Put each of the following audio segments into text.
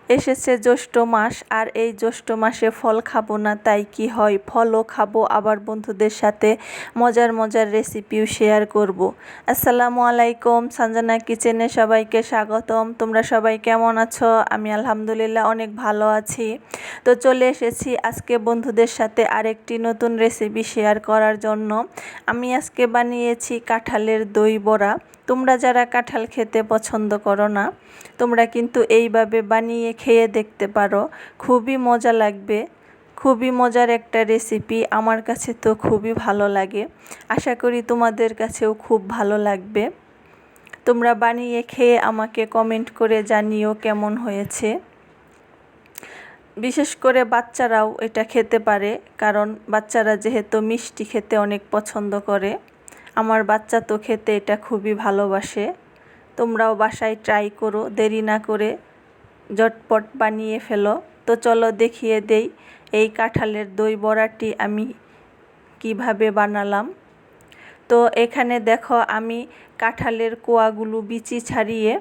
এসেছে জ্যৈষ্ঠ মাস, আর এই জ্যৈষ্ঠ মাসে ফল খাবো না তাই কি হয়, ফলও খাবো, আবার বন্ধুদের সাথে মজার মজার রেসিপিও শেয়ার করব। আসসালামু আলাইকুম, সঞ্জনা কিচেনে সবাইকে স্বাগতম। তোমরা সবাই কেমন আছো? আমি আলহামদুলিল্লাহ অনেক ভালো আছি। তো চলে এসেছি আজকে বন্ধুদের সাথে আরেকটি নতুন রেসিপি শেয়ার করার জন্য। আমি আজকে বানিয়েছি কাঁঠালের দই বড়া। তোমরা যারা কাঁঠাল খেতে পছন্দ করো না, তোমরা কিন্তু এইভাবে বানিয়ে খেয়ে দেখতে পারো, খুবই মজা লাগবে। খুবই মজার একটা রেসিপি, আমার কাছে তো খুবই ভালো লাগে। আশা করি তোমাদের কাছেও খুব ভালো লাগবে। তোমরা বানিয়ে খেয়ে আমাকে কমেন্ট করে জানিও কেমন হয়েছে। বিশেষ করে বাচ্চারাও এটা খেতে পারে, কারণ বাচ্চারা যেহেতু মিষ্টি খেতে অনেক পছন্দ করে। আমার বাচ্চা তো খেতে এটা খুবই ভালোবাসে। তোমরাও বাসায় ট্রাই করো, দেরি না করে ঝটপট বানিয়ে ফেলো। তো চলো দেখিয়ে দেই এই কাঁঠালের দই বড়াটি আমি কিভাবে বানালাম। তো এখানে দেখো আমি কাঁঠালের কোয়াগুলো বিচি ছাড়িয়ে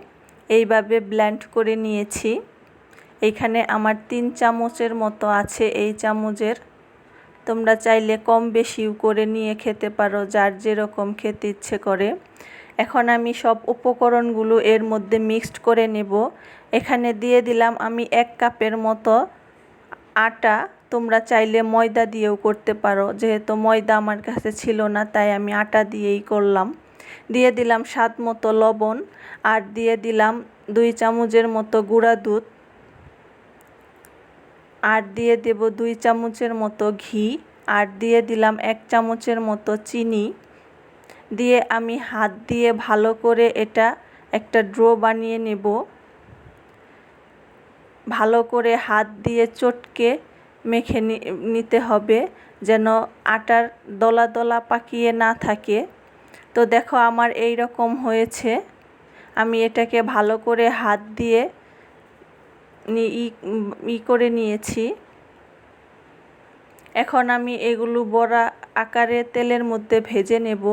এইভাবে ব্লেন্ড করে নিয়েছি। এখানে আমার 3 চামচের মতো আছে এই চামচের। তোমরা চাইলে কম বেশিও করে নিয়ে খেতে পারো, যার যেরকম খেতে ইচ্ছে করে। এখন আমি সব উপকরণগুলো এর মধ্যে মিক্সড করে নেব। এখানে দিয়ে দিলাম আমি 1 কাপের মতো আটা। তোমরা চাইলে ময়দা দিয়েও করতে পারো, যেহেতু ময়দা আমার কাছে ছিল না তাই আমি আটা দিয়েই করলাম। দিয়ে দিলাম স্বাদ মতো লবণ, আর দিয়ে দিলাম 2 চামচের মতো গুঁড়া দুধ, আর দিয়ে দেব 2 চামচের মতো ঘি, আর দিয়ে দিলাম 1 চামচের মতো চিনি। দিয়ে আমি হাত দিয়ে ভালো করে এটা একটা ড্রো বানিয়ে নেব। ভালো করে হাত দিয়ে চটকে মেখে নিতে হবে, যেন আটার দলা দলা পাকিয়ে না থাকে। তো দেখো আমার এই রকম হয়েছে। আমি এটাকে ভালো করে হাত দিয়ে করে নিয়েছি। এখন আমি এগুলো বড়া আকারে তেলের মধ্যে ভেজে নেব।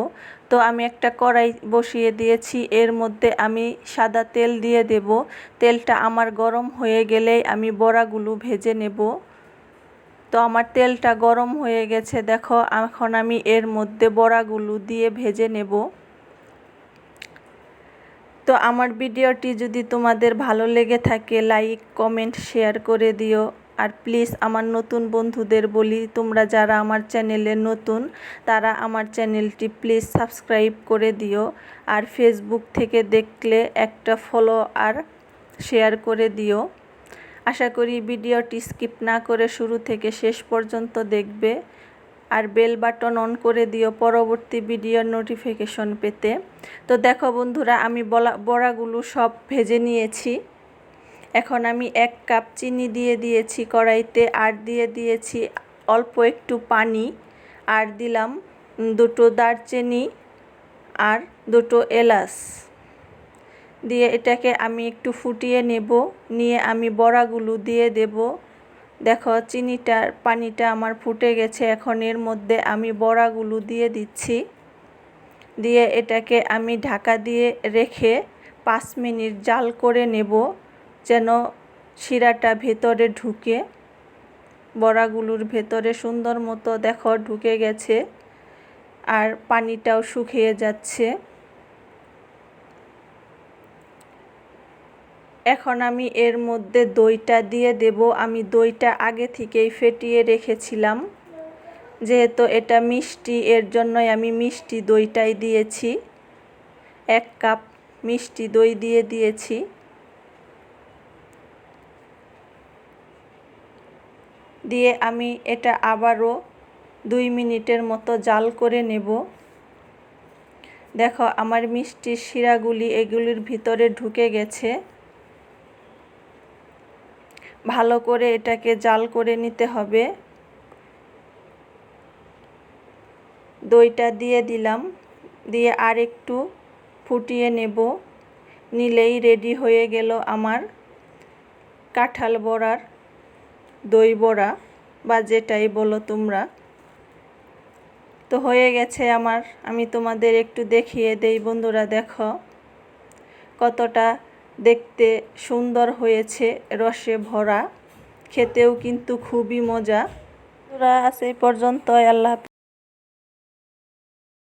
তো আমি একটা কড়াই বসিয়ে দিয়েছি, এর মধ্যে আমি সাদা তেল দিয়ে দেব। তেলটা আমার গরম হয়ে গেলেই আমি বড়াগুলো ভেজে নেব। তো আমার তেলটা গরম হয়ে গেছে, দেখো এখন আমি এর মধ্যে বড়াগুলো দিয়ে ভেজে নেব। তো আমার ভিডিওটি যদি তোমাদের ভালো লেগে থাকে, লাইক কমেন্ট শেয়ার করে দিও। আর প্লিজ আমার নতুন বন্ধুদের বলি, তোমরা যারা আমার চ্যানেলে নতুন তারা আমার চ্যানেলটি প্লিজ সাবস্ক্রাইব করে দিও। আর ফেসবুক থেকে দেখলে একটা ফলো আর শেয়ার করে দিও। আশা করি ভিডিওটি স্কিপ না করে শুরু থেকে শেষ পর্যন্ত দেখবে। আর বেল বাটন অন করে দিও পরবর্তী ভিডিওর নোটিফিকেশন পেতে। তো দেখো বন্ধুরা, আমি বড়াগুলো সব ভেজে নিয়েছি। এখন আমি 1 কাপ চিনি দিয়ে দিয়েছি কড়াইতে, আর দিয়ে দিয়েছি অল্প একটু পানি, আর দিলাম 2টো দারচিনি আর 2টো এলাচ দিয়ে এটাকে আমি একটু ফুটিয়ে নেব। নিয়ে আমি বড়াগুলো দিয়ে দেব। দেখো চিনিটার পানিটা আমার ফুটে গেছে, এখন এর মধ্যে আমি বড়াগুলো দিয়ে দিচ্ছি। দিয়ে এটাকে আমি ঢাকা দিয়ে রেখে 5 মিনিট জাল করে নেব, যেন শিরাটা ভেতরে ঢুকে। বড়াগুলোর ভেতরে সুন্দর মতো দেখো ঢুকে গেছে, আর পানিটাও শুকিয়ে যাচ্ছে। এখন আমি এর মধ্যে দইটা দিয়ে দেব। আমি দইটা আগে থেকেই ফেটিয়ে রেখেছিলাম, যেহেতু এটা মিষ্টি এর জন্যই আমি মিষ্টি দইটাই দিয়েছি। 1 কাপ মিষ্টি দই দিয়ে দিয়েছি। দিয়ে আমি এটা আবারও 2 মিনিটের মতো জাল করে নেব। দেখো আমার মিষ্টির শিরাগুলি এগুলির ভিতরে ঢুকে গেছে। ভালো করে এটাকে জাল করে নিতে হবে। দইটা দিয়ে দিলাম, দিয়ে আর একটু ফুটিয়ে নেব। নিলেই রেডি হয়ে গেল আমার কাঁঠাল বড়ার দই বড়া, বা যেটাই বলো তোমরা। তো হয়ে গেছে আমার। আমি তোমাদের একটু দেখিয়ে দেই বন্ধুরা, দেখো কতটা দেখতে সুন্দর হয়েছে, রসে ভরা, খেতেও কিন্তু খুবই মজা। বন্ধুরা, আজ এই পর্যন্তই। আল্লাহ হাফেজ।